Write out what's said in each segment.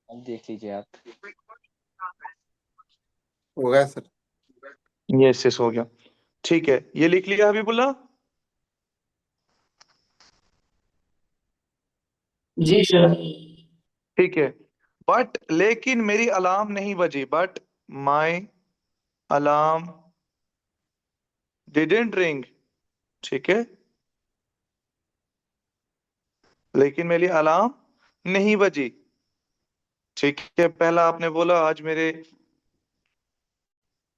अब देख लीजिए आप। हो गया सर। यस यस हो गया। ठीक है, ये लिख लिया हबीबुल्ला। जी सर। ठीक है। बट लेकिन मेरी अलार्म नहीं बजी, but my alarm didn't ring. ठीक है, लेकिन मेरी अलार्म नहीं बजी। ठीक है, पहला आपने बोला आज मेरे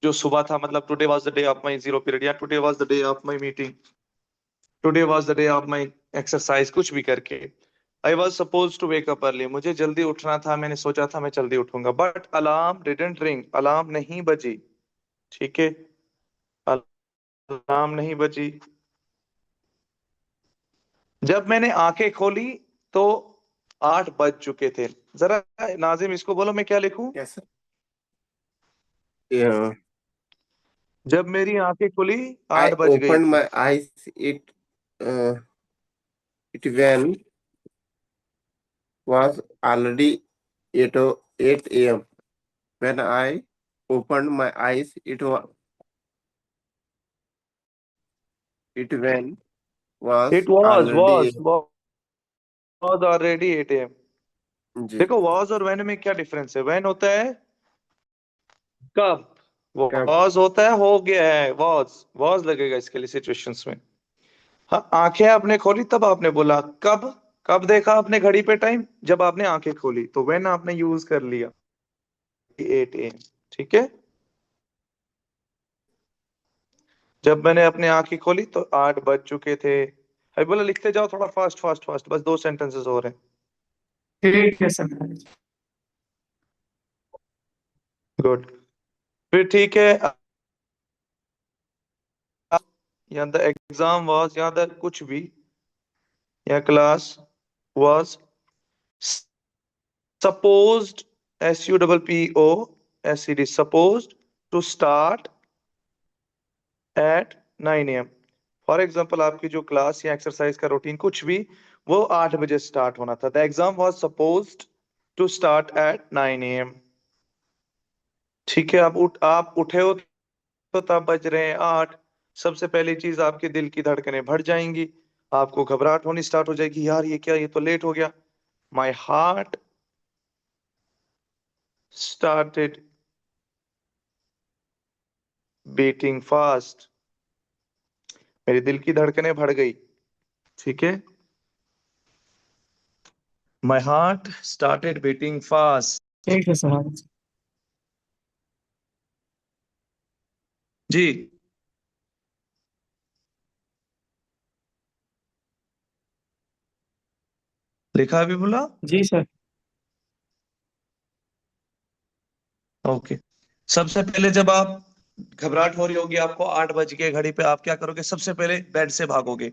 जो सुबह था, मतलब today was the day of my zero period, या today was the day of my meeting, today was the day of my exercise, कुछ भी करके। I was suppose to wake up early, मुझे जल्दी उठना था, मैंने सोचा था मैं जल्दी उठूंगा, but alarm didn't ring, alarm नहीं बजी। ठीक है, अलार्म नहीं बजी। जब मैंने आंखें खोली तो 8 बज चुके थे। जरा नाजिम इसको बोलो मैं क्या लिखूं। क्या सर? Yeah. जब मेरी आंखें खुली I 8 बज गई opened थी। my eyes. It when was already 8 a.m. When I opened my eyes, it when was it was already was already 8 AM। जी देखो वॉज और व्हेन में क्या डिफरेंस है। व्हेन होता है कब, कब। वॉज होता है हो गया है, वॉज लगेगा इसके लिए सिचुएशंस में। हाँ, आंखें आपने खोली तब आपने बोला कब। कब देखा आपने घड़ी पे टाइम, जब आपने आंखें खोली, तो व्हेन आपने यूज कर लिया 8 AM। ठीक है, जब मैंने अपनी आंखें खोली तो 8 बज चुके थे। अभी बोला लिखते जाओ थोड़ा फास्ट फास्ट फास्ट, बस 2 सेंटेंसेस हो रहे हैं। ठीक है सर। गुड। फिर ठीक है, यहाँ द एग्जाम वाज, यहाँ द कुछ भी, या class was supposed, supposed, supposed to start at 9 AM। For example आपकी जो क्लास या एक्सरसाइज का रूटीन कुछ भी, वो 8 बजे स्टार्ट होना था। The exam was supposed to start at 9 AM। ठीक है, आप उठे हो तो तब बज रहे हैं 8। सबसे पहली चीज आपके दिल की धड़कनें बढ़ जाएंगी, आपको घबराहट होनी स्टार्ट हो जाएगी, यार ये क्या, ये तो लेट हो गया। माई हार्ट स्टार्टेड बीटिंग फास्ट, मेरे दिल की धड़कनें बढ़ गई। ठीक है, माई हार्ट स्टार्टेड बीटिंग फास्ट। ठीक है सर। जी, लिखा भी बोला। जी सर। ओके, सबसे पहले जब आप घबराहट हो रही होगी आपको 8 बज के घड़ी पे, आप क्या करोगे, सबसे पहले बेड से भागोगे।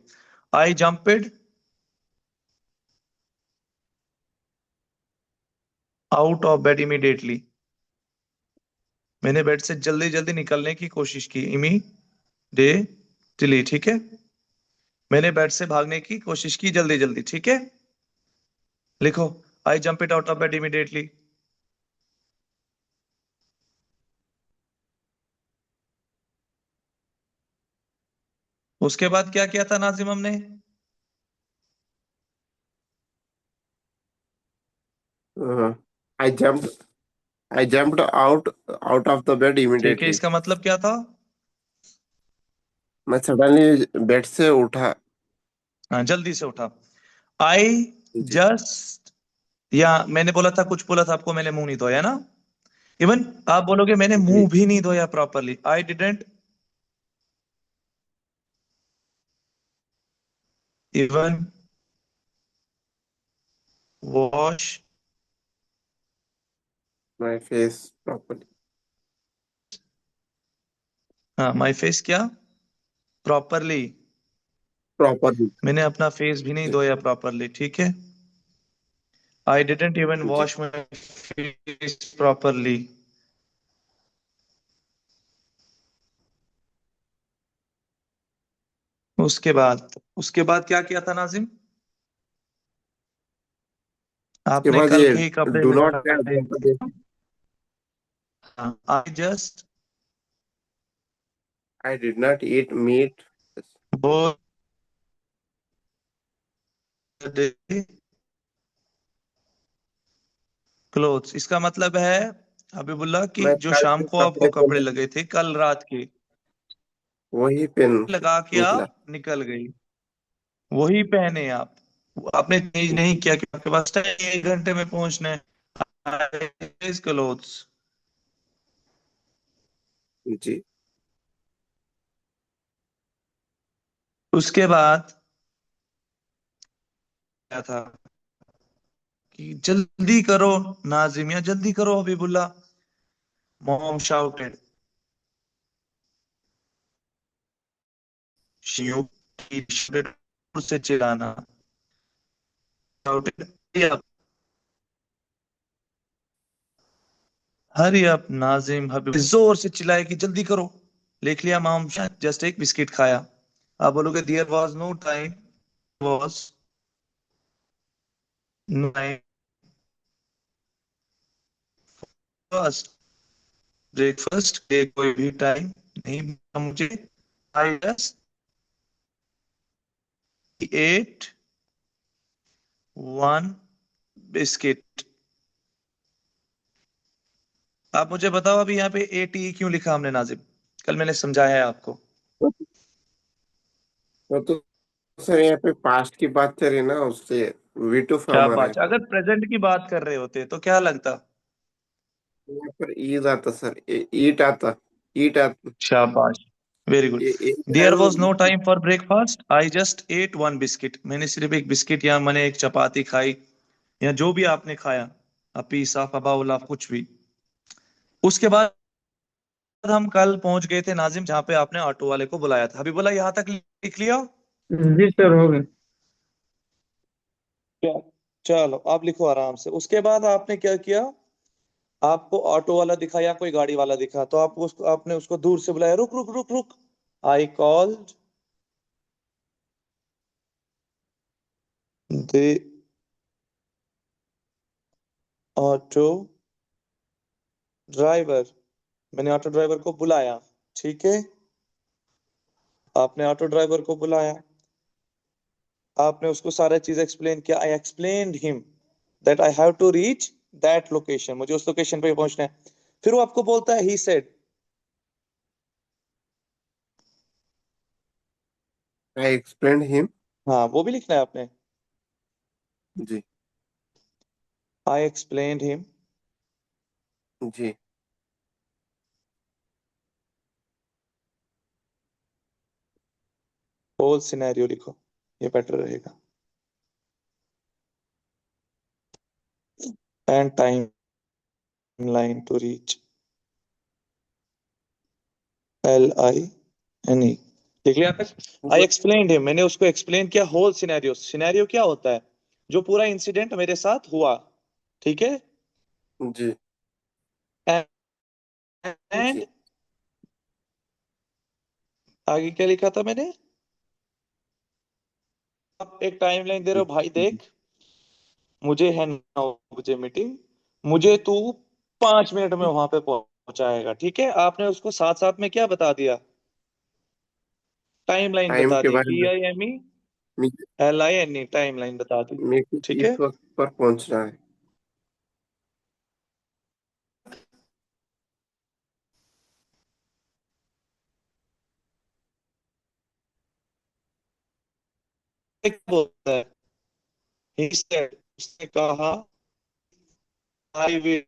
आई जंपेड आउट ऑफ बेड इमीडिएटली, मैंने बेड से जल्दी जल्दी निकलने की कोशिश की। इमीडिएटली, ठीक है, मैंने बेड से भागने की कोशिश की जल्दी जल्दी। ठीक है, लिखो आई जंपेड आउट ऑफ बेड इमीडिएटली। उसके बाद क्या किया था नाजिम हमने। uh, I jumped I jumped out of the bed ठीक है, immediately. इसका मतलब क्या था। मैं सडनली बेड से उठा। हाँ, जल्दी से उठा। आई जी जस्ट, या मैंने बोला था, कुछ बोला था आपको, मैंने मुंह नहीं धोया ना। इवन आप बोलोगे मैंने जी मुंह भी नहीं धोया properly, I didn't even wash my face properly. My face, क्या प्रॉपरली, प्रॉपर्ली। मैंने अपना फेस भी नहीं जी धोया प्रॉपरली। ठीक है, आई डिडेंट इवन जी वॉश माई फेस प्रॉपरली। उसके बाद क्या किया था नाजिम। इसके आपने बाद कल ये के ही कपड़े डू नॉट लगाए थे। I just I did not eat meat. Both clothes, इसका मतलब है हबीबुल्लाह कि मैं जो कल शाम के को आपको कपड़े कपड़े पहने लगे थे कल रात के, वही पहन के लगा के निकला। आप निकल गई, वही पहने आप। आपने चेंज नहीं किया कि आपके पास टाइम 1 घंटे में पहुंचना है। क्लोथ्स। जी। उसके बाद क्या था कि जल्दी करो नाजिम, या जल्दी करो हबीबुल्लाह। मॉम शाउटेड, से चिल्लाना, शाउटेड, हरी अप नाजिम हबीब, जोर से चिल्लाए कि जल्दी करो। लिख लिया मॉम, जस्ट एक बिस्किट खाया। आप बोलोगे there was no time, was no time first breakfast के कोई भी टाइम नहीं मिला मुझे। I just ate one biscuit. आप मुझे बताओ अभी यहाँ पे एटी क्यों लिखा हमने नाजिम? कल मैंने समझाया है आपको। तो सर यहाँ पे पास्ट की बात करें ना, उससे वी टू फॉर्म आ रहा है शाबाश, तो अगर प्रेजेंट की बात कर रहे होते तो क्या लगता? यहाँ पर ईद आता सर, ईट आता, ईट आता। शाबाश, वेरी गुड। ये एक there time. Was no time for breakfast, I just ate one biscuit. मैंने सिर्फ एक बिस्किट या मैंने एक चपाती खाई, या जो भी आपने खाया, अपीसा फबाउला कुछ भी। उसके बाद हम कल पहुंच गए थे नाजिम जहां पे आपने ऑटो वाले को बुलाया था। अभी बोला यहाँ तक लिख लिया? जी सर, हो गए। चलो चलो, आप लिखो आराम से। उसके बाद आपने क्या किया? आपको ऑटो वाला दिखा या कोई गाड़ी वाला दिखा तो आपने उसको दूर से बुलाया, रुक रुक रुक रुक। I called the auto driver, मैंने ऑटो ड्राइवर को बुलाया। ठीक है, आपने ऑटो ड्राइवर को बुलाया, आपने उसको सारा चीज एक्सप्लेन किया। I explained him that I have to reach that location, मुझे उस लोकेशन पे पहुंचना है। फिर वो आपको बोलता है he said. I explain him. हाँ, वो भी लिखना है आपने। जी। आई एक्सप्लेन्ड हिम जी। होल सिनेरियो लिखो, ये बेटर रहेगा। And timeline to reach, LINE। लिख लिया आपने? आई एक्सप्लेन्ड हिम, मैंने उसको एक्सप्लेन किया होल सिनेरियो। सिनेरियो क्या होता है? जो पूरा इंसिडेंट मेरे साथ हुआ, ठीक है। जी। एंड जी। आगे क्या लिखा था मैंने? आप एक टाइमलाइन दे रहे हो, भाई देख, मुझे है 9 बजे मीटिंग, मुझे तू 5 मिनट में वहां पे पहुंचाएगा। ठीक है, आपने उसको साथ साथ में क्या बता दिया? टाइमलाइन टाइम बता के दी, बारे में। TIME मे- LINE, टाइमलाइन बता दी। मेरे को ठीक इस है, वक्त पर पहुंचना है। एक बोलता है, he said, उसने कहा, आई विल,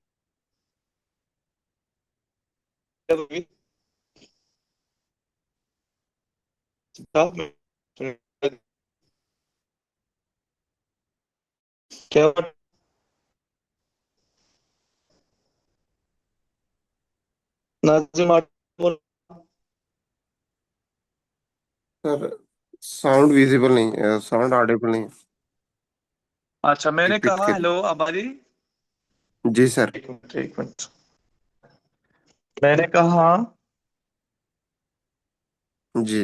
क्या? नाजिम बोल। सर साउंड विजिबल नहीं है, साउंड ऑडिबल नहीं है। अच्छा, मैंने रिपीट कहा करिए। हेलो अबादी। जी सर। एक मिनट एक मिनट, मैंने कहा, जी।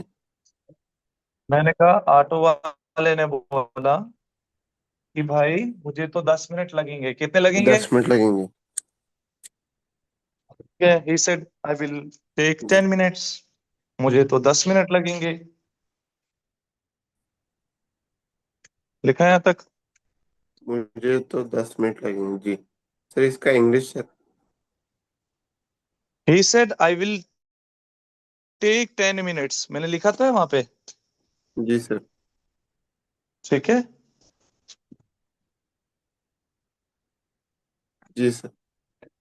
मैंने कहा ऑटो वाले ने बोला कि भाई मुझे तो 10 मिनट लगेंगे। कितने लगेंगे? 10 मिनट लगेंगे। He said I will take जी 10 मिनट्स। मुझे तो 10 मिनट लगेंगे। लिखा है यहाँ तक? मुझे तो 10 मिनट लगेंगे जी। सर इसका English sir. He said I will take 10 minutes, मैंने लिखा था वहां पे। जी सर। ठीक है। जी सर।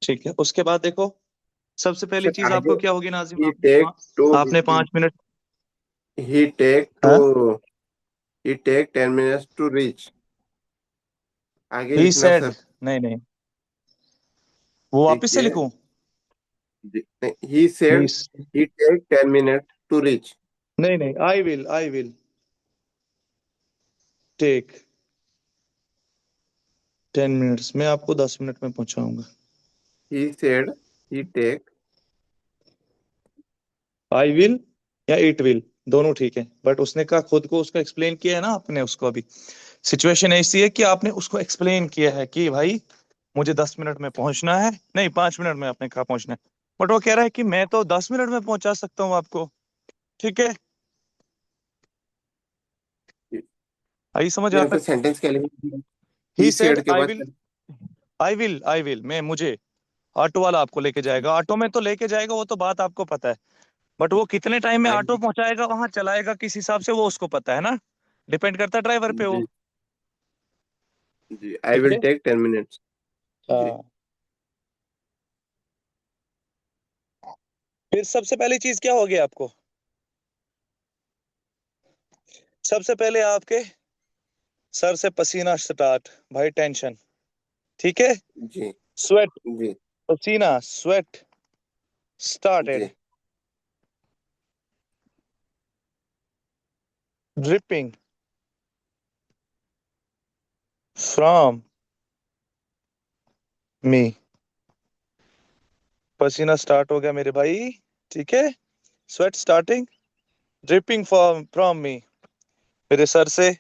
ठीक है, उसके बाद देखो, सबसे पहली सर चीज आगे आपको क्या होगी नाजिम? ही टेक टू आपने 5 मिनट। ही टेक टू हाँ, ही टेक 10 minutes टू रीच। आगे ही लिखना सेड, सर। नहीं नहीं, वो वापिस से देखिए लिखूं? He he, said he take 10 minutes to reach. नहीं नहीं, आई विल टेक 10 मिनट्स, मैं आपको 10 मिनट में पहुंचाऊंगा। He said he take. I will या इट विल, दोनों ठीक है, बट उसने कहा खुद को, उसका एक्सप्लेन किया है ना आपने उसको अभी। सिचुएशन ऐसी है कि आपने उसको एक्सप्लेन किया है कि भाई मुझे 10 मिनट में पहुंचना है, नहीं 5 मिनट में आपने कहा पहुंचना है, बट वो कह रहा है कि मैं तो 10 मिनट में पहुंचा सकता हूँ आपको। ठीक है, आई समझ यहाँ यहाँ पे तक? सेंटेंस क्या लिखा? ही ही सेड सेड के आई बाद विल, आई विल मैं, मुझे ऑटो वाला आपको लेके जाएगा, ऑटो में तो लेके जाएगा, वो तो बात आपको पता है, बट वो कितने टाइम में आई ऑटो पहुंचाएगा, वहां चलाएगा किस हिसाब से, वो उसको पता है ना। डिपेंड करता है ड्राइवर पे वो। जी जी आई ठीक विल है। Take 10 minutes। जी हाँ, फिर सबसे पहली चीज क्या होगी आपको? सबसे पहले आपके सर से पसीना स्टार्ट, भाई टेंशन। ठीक है। जी स्वेट, जी पसीना, स्वेट स्टार्टेड, जी ड्रिपिंग फ्रॉम मी। पसीना स्टार्ट हो गया मेरे भाई। ठीक है। Sweat starting, dripping from me, मेरे सर से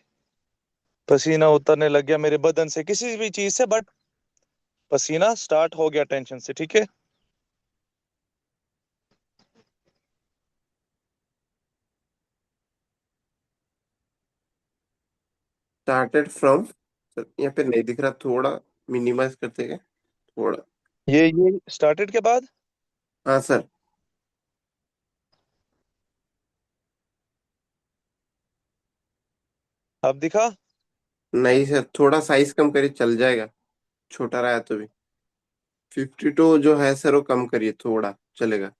पसीना उतरने लग गया, मेरे बदन से, किसी भी चीज से, बट पसीना स्टार्ट हो गया टेंशन से। ठीक है। Started from. सर यहाँ पे नहीं दिख रहा, थोड़ा मिनिमाइज करते हैं थोड़ा। ये स्टार्टेड के बाद हाँ सर। अब दिखा? नहीं सर, थोड़ा साइज कम करिए, चल जाएगा। छोटा रहा है तो भी 52 जो है सर, वो कम करिए थोड़ा, चलेगा।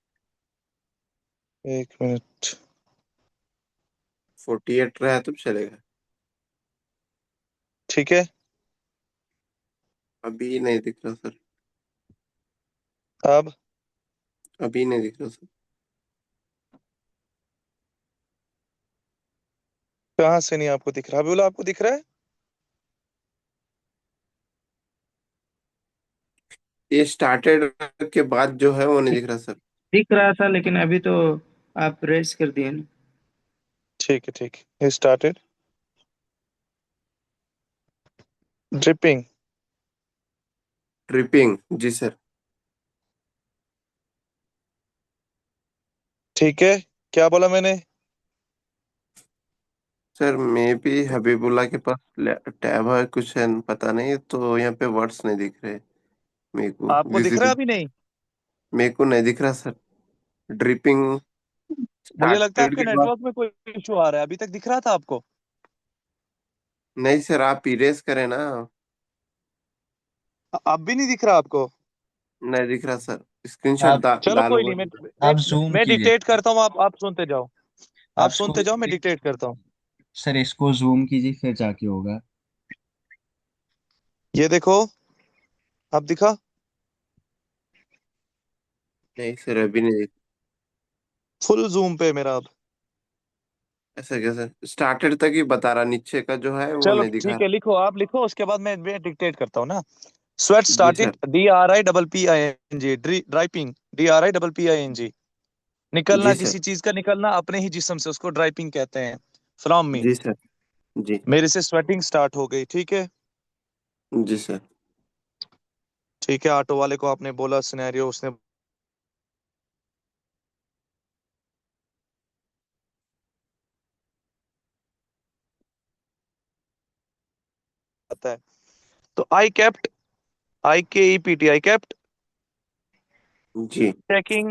1 मिनट। 48 रहा है तो चलेगा। ठीक है। अभी नहीं दिख रहा सर। अब अभी नहीं दिख रहा सर। कहाँ से नहीं आपको दिख रहा? अभी बोला आपको दिख रहा है? ये स्टार्टेड के बाद जो है वो नहीं दिख रहा सर। दिख रहा था लेकिन अभी तो आप रेस कर दिए ना। ठीक है, ठीक है, स्टार्टेड ड्रिपिंग। ट्रिपिंग जी सर। ठीक है, क्या बोला मैंने? सर मैं भी हबीबुल्ला के पास टैब है, कुछ है पता नहीं, तो यहाँ पे वर्ड्स नहीं दिख रहे मेरे को आपको दिख रहा है विजिबल। अभी नहीं? मेरे को नहीं दिख रहा सर। ड्रिपिंग मुझे लगता है स्टार्टेड आपके के बाद। नेटवर्क में कोई इशू आ रहा है, अभी तक दिख रहा था आपको? नहीं सर, आप इरेज करें ना। अब भी नहीं दिख रहा आपको? नहीं दिख रहा सर। स्क्रीनशॉट आप चलो डालो कोई नहीं, मैं मुझे। आप मैं, जूम मैं कीजिए। डिक्टेट करता हूँ, आप सुनते जाओ। आप आप सुनते जाओ, मैं डिक्टेट करता हूँ। सर इसको जूम कीजिए फिर जाके होगा। ये देखो, अब दिखा? नहीं सर, अभी नहीं दिख। फुल जूम पे मेरा अब। ऐसा क्या सर? स्टार्टेड तक ही बता रहा, नीचे का जो है वो चलो नहीं दिखा ठीक है, रहा। लिखो, आप लिखो, उसके बाद मैं डिक्टेट करता हूँ ना। स्वेट जी सर। स्टार्टेड, DRIPPING, ड्राइपिंग, DRIPPING, निकलना, जी सर। किसी चीज का निकलना अपने ही जिस्म से, उसको ड्राइपिंग कहते हैं। From me, ji sir. जी मेरे से स्वेटिंग स्टार्ट हो गई। ठीक है। जी सर। ठीक है, ऑटो वाले को आपने बोला सिनेरियो, उसने बताया। तो आई केप्ट जी checking,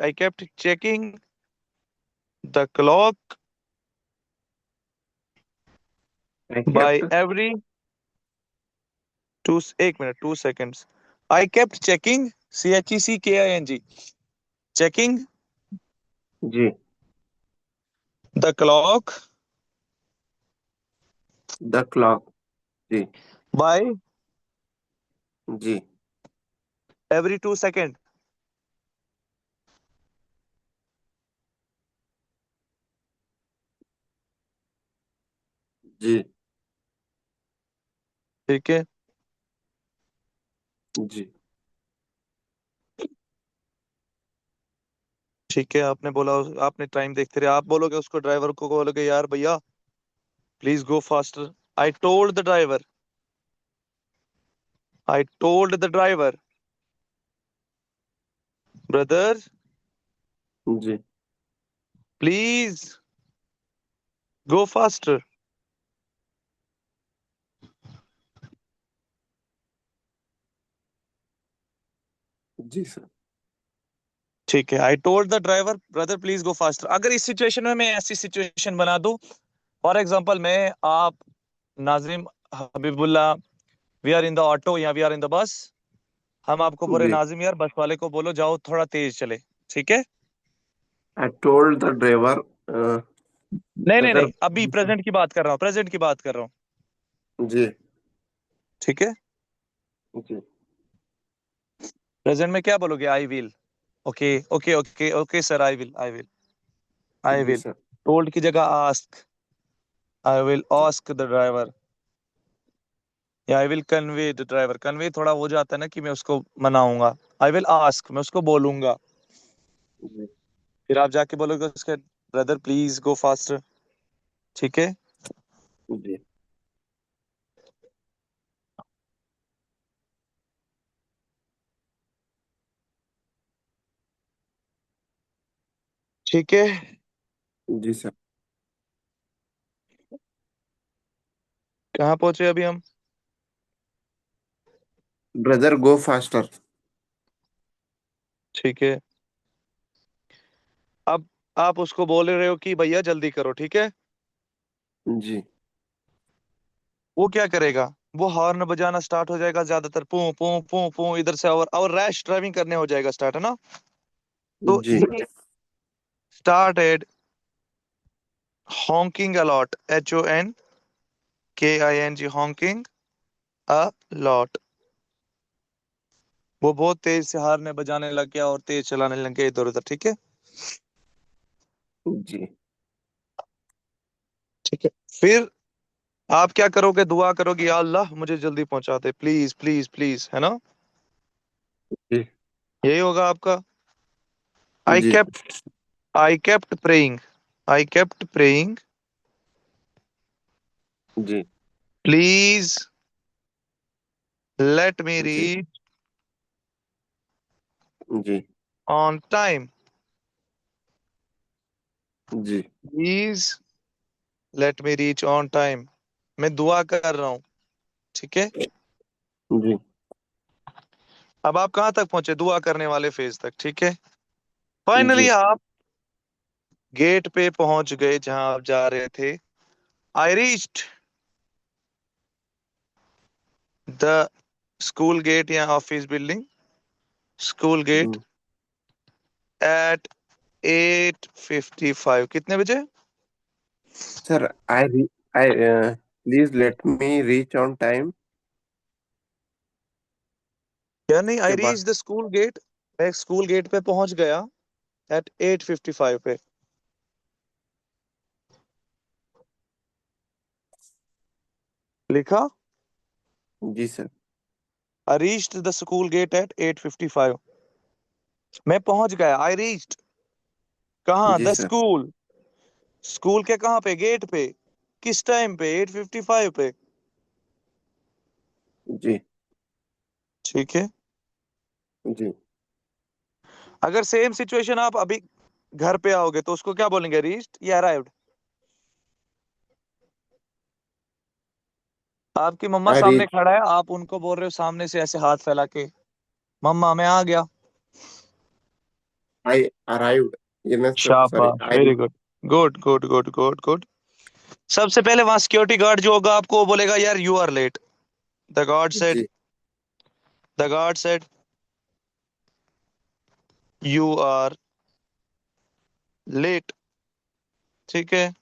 I kept checking the clock I by kept. every two, 1 minute, 2 seconds. I kept checking, checking जी। the clock the clock. जी by जी every 2 seconds. जी ठीक है, जी ठीक है, आपने बोला, आपने टाइम देखते रहे, आप बोलोगे उसको, ड्राइवर को बोलोगे यार भैया please go faster. I told the driver, I told the driver, brother ji please go faster. जी सर। ठीक है, I told the driver brother please go faster. अगर इस सिचुएशन में मैं ऐसी सिचुएशन बना दूं, फॉर एग्जांपल मैं, आप, Nazim, Habibullah, we are in the auto या we are in the bus, हम आपको बोले जी नाजिम यार बस वाले को बोलो जाओ थोड़ा तेज चले, ठीक है? I told the driver. नहीं नहीं अगर। नहीं, अभी प्रेजेंट की बात कर रहा हूँ, प्रेजेंट की बात कर रहा हूँ। जी ठीक है, जी प्रेजेंट में क्या बोलोगे? I will, okay okay okay okay sir, I will, I will, I जी विल। सर। टोल्ड की जगह ask, I will ask the driver, या I will convey the driver. Convey थोड़ा हो जाता है ना कि मैं उसको मनाऊंगा, आई विल आस्क, मैं उसको बोलूंगा। जी फिर आप जाके बोलोगे उसके, ब्रदर प्लीज गो फास्टर। ठीक है, जी ठीक है, जी सर। कहाँ पहुंचे अभी हम? ब्रदर गो फास्टर। ठीक है, अब आप उसको बोल रहे हो कि भैया जल्दी करो, ठीक है? जी वो क्या करेगा? वो हॉर्न बजाना स्टार्ट हो जाएगा, ज्यादातर पू पू पू पू इधर से, और रैश ड्राइविंग करने हो जाएगा स्टार्ट, है ना? तो जी he started honking a lot, HONKING, honking a lot। वो बहुत तेज से हॉर्न बजाने लग गया और तेज चलाने लग गया इधर उधर, ठीक है? जी ठीक है, फिर आप क्या करोगे? दुआ करोगे, या अल्लाह मुझे जल्दी पहुंचा दे, प्लीज प्लीज प्लीज, है ना? जी यही होगा आपका। आई जी kept I kept praying, I kept praying, जी प्लीज लेट मी जी रीच जी ऑन टाइम, जी please let me reach on time. मैं दुआ कर रहा हूँ, ठीक है? जी अब आप कहाँ तक पहुंचे? दुआ करने वाले फेज तक, ठीक है? जी फाइनली आप गेट पे पहुंच गए जहां आप जा रहे थे। I reached the school gate या office building, school gate hmm, at 8:55। कितने बजे? Sir I please let me reach on time या नहीं, आई के बाद। रीच द स्कूल गेट, मैं स्कूल गेट पे पहुंच गया एट 8:55 पे। लिखा, जी sir. I reached the school gate at 8:55। मैं पहुंच गया, आई रीच्ड कहाँ? जी द सर। स्कूल, स्कूल के कहाँ पे? गेट पे। किस टाइम पे? 8:55 पे। जी ठीक है। जी। अगर सेम सिचुएशन आप अभी घर पे आओगे तो उसको क्या बोलेंगे, रीच्ड या अराइव्ड? आपकी मम्मा आई सामने रीच। खड़ा है, आप उनको बोल रहे हो सामने से ऐसे हाथ फैला के, मम्मा मैं आ गया। आई अराइव्ड। ये मैं सॉरी, शाबाश, I very reach. Good. Good good good good good. सबसे पहले वहां सिक्योरिटी गार्ड जो होगा आपको वो बोलेगा यार you are late. The guard said, जी the guard said you are late. ठीक है।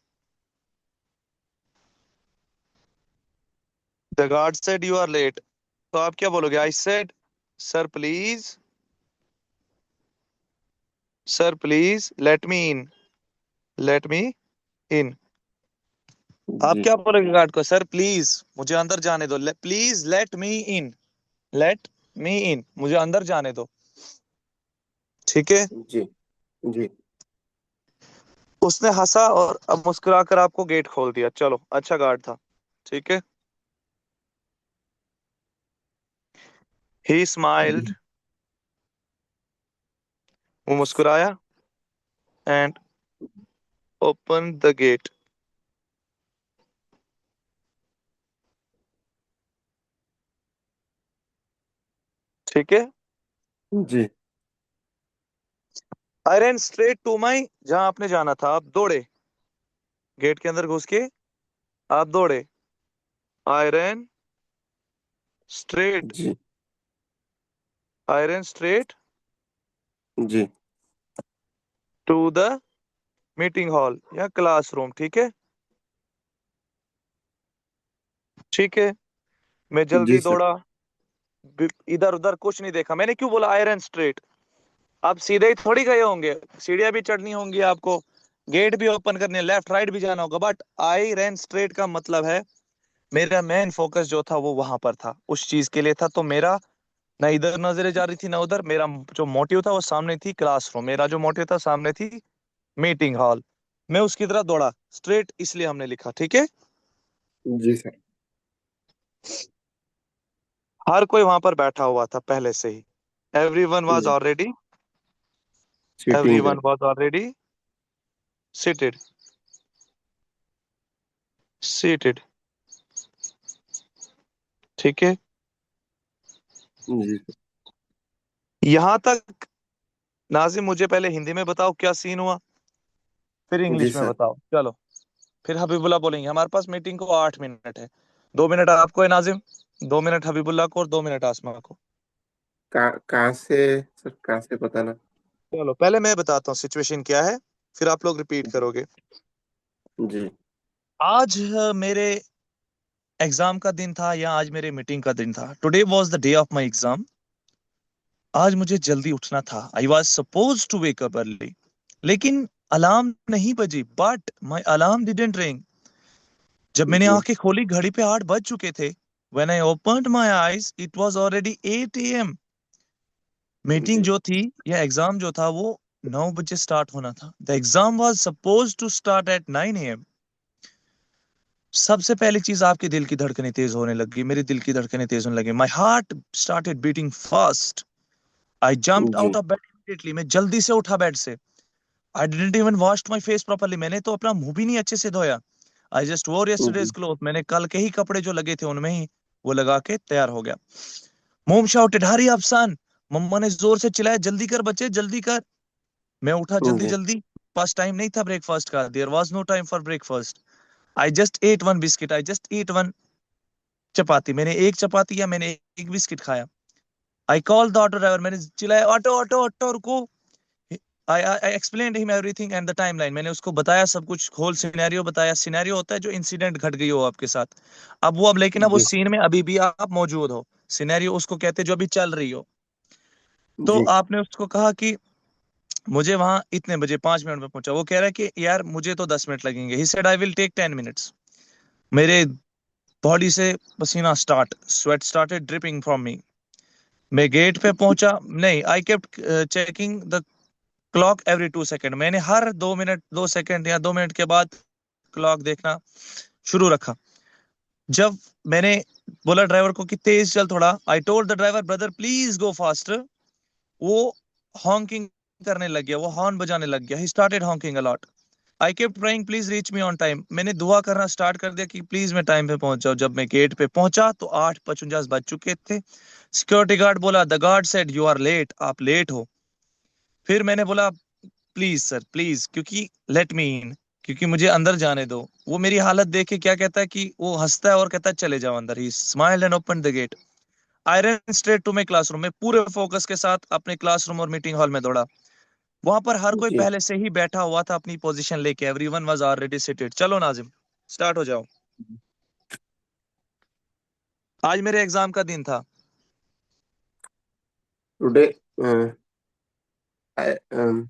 The guard said you are late. तो आप क्या बोलोगे? I said sir please, sir please let me in, let me in. आप जी क्या बोलोगे गार्ड को? सर प्लीज मुझे अंदर जाने दो, please let me in, let me in, मुझे अंदर जाने दो। ठीक है। जी जी उसने हंसा और अब मुस्कुराकर आपको गेट खोल दिया। चलो, अच्छा गार्ड था। ठीक है। ही स्माइल्ड, जी वो मुस्कुराया, एंड ओपन द गेट। ठीक है। जी I run straight to my, जहां आपने जाना था आप दौड़े, गेट के अंदर घुस के आप दौड़े। आई रन स्ट्रेट, जी आई रन स्ट्रेट जी टू द मीटिंग हॉल या क्लासरूम। ठीक है। ठीक है। मैं जी जल्दी सर। दौड़ा, इधर उधर कुछ नहीं देखा। मैंने क्यों बोला आयरन स्ट्रेट? आप सीधे ही थोड़ी गए होंगे, सीढ़ियां भी चढ़नी होंगी आपको, गेट भी ओपन करने, लेफ्ट राइट भी जाना होगा। बट आई रैन स्ट्रेट का मतलब है मेरा मेन फोकस जो था वो वहां पर था, उस चीज के लिए था। तो मेरा ना इधर नजरें जा रही थी ना उधर, मेरा जो मोटिव था वो सामने थी क्लासरूम, मेरा जो मोटिव था सामने थी मीटिंग हॉल। मैं उसकी तरह दौड़ा स्ट्रेट, इसलिए हमने लिखा। ठीक है। जी सर। हर कोई वहां पर बैठा हुआ था पहले से ही। एवरी वन वॉज जी already, every sitting one there. Was already seated, seated. ठीक है। जी सर। यहां तक नाजिम मुझे पहले हिंदी में बताओ क्या सीन हुआ, फिर जी इंग्लिश में सर। बताओ। चलो, फिर हबीबुल्ला बोलेंगे। हमारे पास मीटिंग को 8 मिनट है, 2 मिनट आपको है नाजिम, 2 मिनट हबीबुल्ला को और 2 मिनट आसमा को। कहाँ से सर, कहाँ से बताना? चलो पहले मैं बताता हूँ सिचुएशन क्या है, फिर आप लोग रिपीट जी करोगे। जी आज मेरे एग्जाम का दिन था या आज मेरे मीटिंग का दिन था। Today was the day of my exam. आज मुझे जल्दी उठना था। I was suppose to wake up early, लेकिन अलार्म नहीं बजी, but my alarm didn't ring. जब मैंने जी आंखें खोली घड़ी पे 8 बज चुके थे। When I opened my eyes, it was already 8 a.m. Meeting जी जो थी या एग्जाम जो था वो 9 बजे स्टार्ट होना था। The exam was suppose to start at 9 a.m. सबसे पहली चीज, आपके दिल की धड़कनें तेज होने लगी, मेरे दिल की धड़कनें तेज होने लगी। My heart started beating fast. I jumped out जी ऑफ बेड इमीडिएटली, मैं जल्दी से उठा बेड से। I didn't even wash my face properly, मैंने तो अपना मुंह भी नहीं अच्छे से धोया। आई जस्ट वोर यस्टरडेज जी क्लोथ, मैंने कल के ही कपड़े जो लगे थे उनमें ही वो लगा के तैयार हो गया। मोम शाउटेड हरी अप सन, मम्मा ने जोर से चिल्लाया जल्दी कर बच्चे जल्दी कर। मैं उठा जल्दी जी जल्दी। फर्स्ट टाइम नहीं था ब्रेकफास्ट का, there was no time for breakfast. I just ate one biscuit, I just eat one chapati, मैंने एक चपाती या मैंने एक बिस्किट खाया। I call the auto driver, मैंने चिल्लाया ऑटो ऑटो ऑटो रुको। I explained him everything and the timeline, मैंने उसको बताया सब कुछ, होल सिनेरियो बताया। सिनेरियो होता है जो इंसिडेंट घट गई हो आपके साथ, अब वो, अब लेकिन अब उस जी सीन में अभी भी आप मौजूद हो। सिनेरियो उसको कहते हैं जो अभी चल रही हो। तो जी आपने उसको कहा कि मुझे वहां इतने बजे 5 मिनट में पहुंचा। वो कह रहा है कि यार मुझे तो 10 मिनट लगेंगे। He said I will take 10 minutes. मेरे बॉडी से पसीना start, sweat started dripping from me. मैं गेट पे पहुंचा नहीं, I kept checking the clock every 2 second, मैंने हर 2 मिनट 2 सेकेंड या 2 मिनट के बाद क्लॉक देखना शुरू रखा। जब मैंने बोला ड्राइवर को कि तेज चल थोड़ा, I told the driver brother please go faster, वो हॉकिंग करने लग गया, वो हॉर्न बजाने लग गया, he started honking a lot. I kept praying please reach me on time, मैंने दुआ करना स्टार्ट कर दिया कि प्लीज मैं टाइम पे पहुंच जाऊं। जब मैं गेट पे पहुंचा तो 8:49 बज चुके थे। सिक्योरिटी गार्ड बोला, the guard said you are late, आप लेट हो। फिर मैंने बोला प्लीज सर प्लीज, क्योंकि लेट मी इन, क्योंकि मुझे अंदर जाने दो। वो मेरी हालत देख के क्या कहता है कि वो हंसता है और कहता है चले जाओ अंदर। He smiled and open the gate. I run straight to my classroom, में पूरे फोकस के साथ अपने क्लासरूम और मीटिंग हॉल में दौड़ा। वहां पर हर कोई जी। पहले से ही बैठा हुआ था अपनी पोजीशन लेके, एवरीवन वाज ऑलरेडी सीटेड। चलो नाजिम स्टार्ट हो जाओ। आज मेरे एग्जाम का दिन था। Today I uh,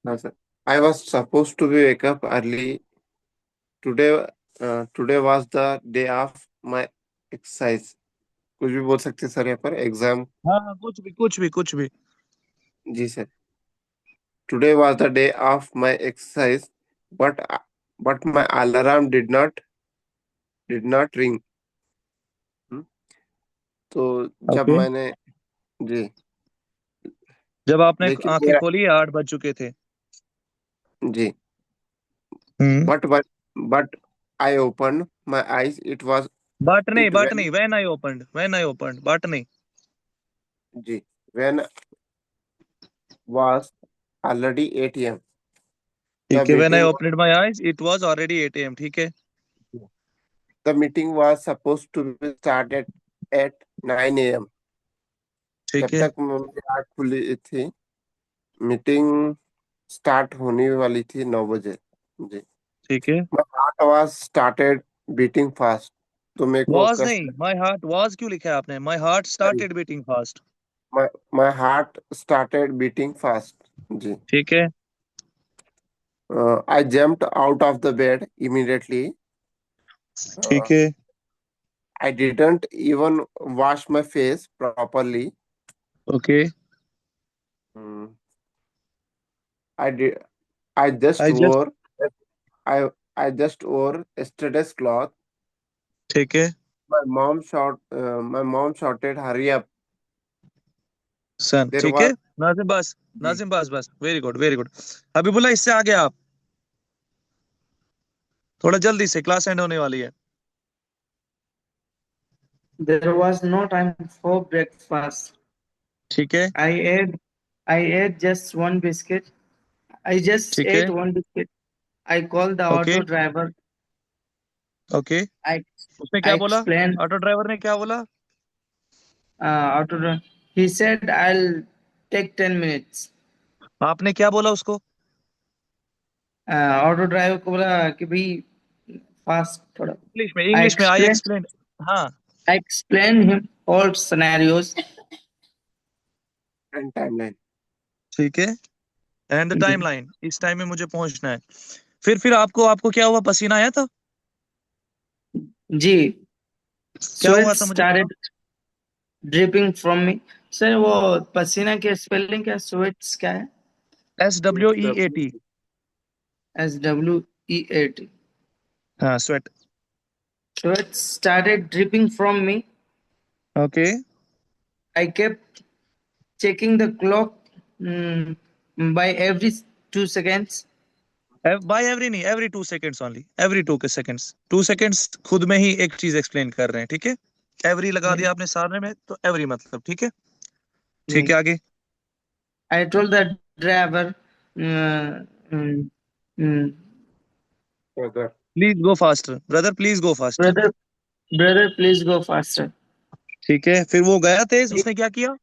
no, sir. I was supposed to be wake up early. Today today was the day of my exercise. कुछ भी बोल सकते हैं सर यहाँ पर एग्जाम। हाँ हाँ, कुछ भी कुछ भी कुछ भी। जी sir. Today was the day of my exercise, but my alarm did not ring. हम्म, तो जब ओके। मैंने जी जब आपने लेकिन आंखें मेरा खोली 8 बज चुके थे। जी हम्म। but I opened my eyes. It but when नहीं, व्हेन आई ओपनड, बट नहीं। जी when was already 8 a.m. The ठीक है, when I meeting opened my eyes it was already 8 AM, ठीक है। the meeting was supposed to be started at 9 a.m. ठीक जब है। तक मेरी आँख खुली थी, मीटिंग स्टार्ट होने वाली थी 9 बजे। जी। ठीक है। My heart was started beating fast. तो मेरे को वाज नहीं, कैसे माय हार्ट वाज क्यों लिखा है आपने? My heart sorry started beating fast. my heart started beating fast. जी। ठीक है। I jumped out of the bed immediately. Uh, ठीक है। I didn't even wash my face properly. Okay. Mm, I did. I just I just. wore. I just wore yesterday's cloth. ठीक है। My mom shouted, "Hurry up!" Sun, There ठीक है। was. Nazim बस, जी। नाजिम बस बस, very good very good. अभी बोला इससे आगे आप थोड़ा जल्दी से, क्लास एंड होने वाली है। There was no time for breakfast. ठीक है। I ate I ate just one biscuit. I just ठीक है। ate one biscuit. I called the okay. auto driver. Okay. I उसने I क्या बोला? explained ऑटो ड्राइवर ने क्या बोला? auto driver. He said I'll take 10 minutes. आपने क्या बोला उसको? ऑटो ड्राइवर को बोला कि भाई फास्ट थोड़ा. इंग्लिश में, I इंग्लिश में आई explained एक्सप्लेन। हाँ। I explained him all scenarios. And timeline. ठीक है। एंड द टाइम लाइन, इस टाइम में मुझे पहुंचना है। फिर आपको आपको क्या हुआ? पसीना आया था? जी. क्या हुआ Sweat था मुझे बताओ। started dripping from me. Sir वो पसीना के स्पेलिंग क्या? स्वेट्स क्या है? SWEAT। SWEAT. हाँ, sweat. Sweat started dripping from me. Okay. I kept checking the clock mm, by every 2 seconds. By every नहीं, every 2 seconds only, every 2 seconds. 2 seconds खुद में ही एक चीज एक्सप्लेन कर रहे हैं, ठीक है। एवरी लगा जी. दिया आपने सामने में तो एवरी मतलब, ठीक है। ठीक जी. है, आगे। I told the driver, mm, mm, mm, Brother. Please go faster brother, please go faster. brother, brother, please go faster. ठीक है, फिर वो गया तेज, उसने क्या किया?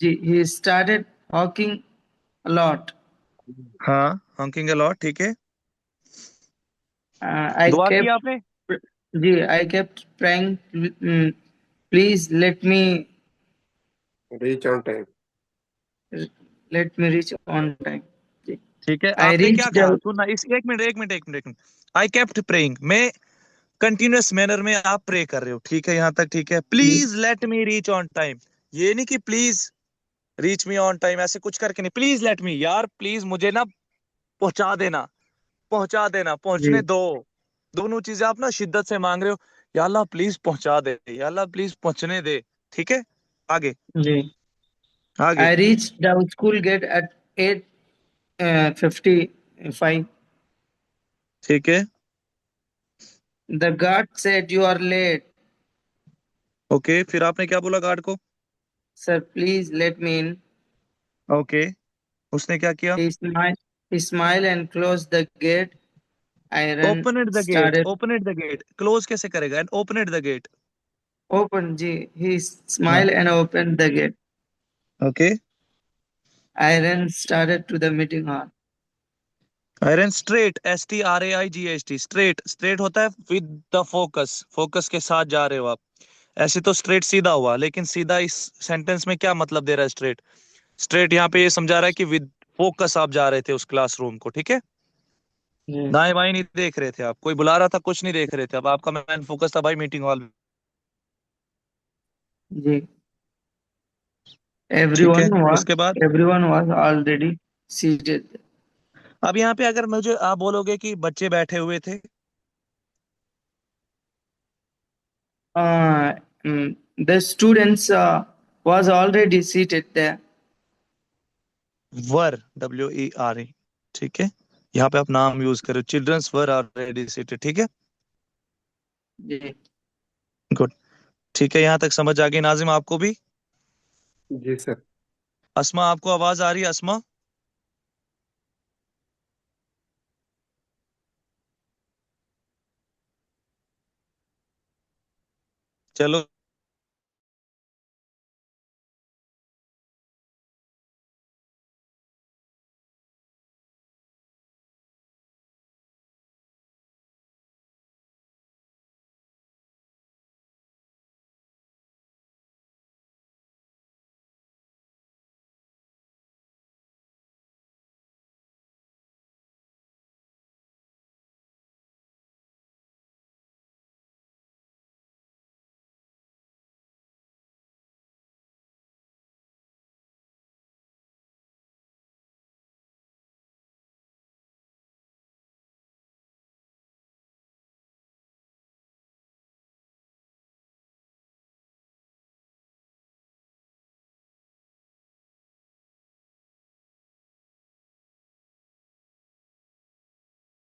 He started hawking a lot. हाँ, हॉकिंग अलॉट, ठीक है। I दुआ की kept, आपने? I kept praying, please Reach on time. let me reach on time. जी. ठीक है, I आपने क्या reached कहा? out. सुनना इस, एक मिनट। आई केप्ट प्रेइंग में कंटिन्यूअस मैनर में आप प्रे कर रहे हो, ठीक है, यहाँ तक ठीक है। Please let me reach on time, ये नहीं कि please reach me on time, ऐसे कुछ करके नहीं। प्लीज लेट मी, यार प्लीज मुझे ना पहुंचा देना, पहुंचा देना, पहुंचने जी. दो। दोनों चीजें आप ना शिद्दत से मांग रहे हो, या अल्लाह प्लीज पहुंचा दे, या अल्लाह प्लीज पहुंचने दे। ठीक है, आगे जी। आगे। I reached the school gate at 8:55. ठीक है, The guard said you are late. Okay, फिर आपने क्या बोला गार्ड को? Sir, please let me in. Okay, उसने क्या किया? He smiled and closed the gate. I ran, open it the gate, started open it the gate, close कैसे करेगा? And open it the gate. open. G. He हाँ, smiled and opened the gate. Okay. I ran, started to the meeting hall. I ran straight, STRAIGHT, straight, straight होता है with the focus, focus के साथ जा रहे हो आप। ऐसे तो स्ट्रेट सीधा हुआ, लेकिन सीधा इस सेंटेंस में क्या मतलब दे रहा है स्ट्रेट? स्ट्रेट यहाँ पे ये समझा रहा है कि विद फोकस आप जा रहे थे उस क्लासरूम को। ठीक है, जी। दाएं बाएं नहीं देख रहे थे आप, कोई बुला रहा था कुछ नहीं देख रहे थे, अब आपका मेन फोकस था भाई मीटिंग हॉल। जी। ठीक है, Everyone was उसके बाद everyone was already seated. अब यहाँ पे अगर मुझे आप बोलोगे कि बच्चे बैठे हुए थे, Uh, the students was already seated there. Were, WERE, ठीक है, यहाँ पे आप नाम यूज करो, चिल्ड्रंस वर ऑलरेडी सीटेड। ठीक है, जी। गुड। ठीक है, यहाँ तक समझ आ गई नाजिम आपको भी? जी सर। अस्मा, आपको आवाज आ रही है अस्मा? चलो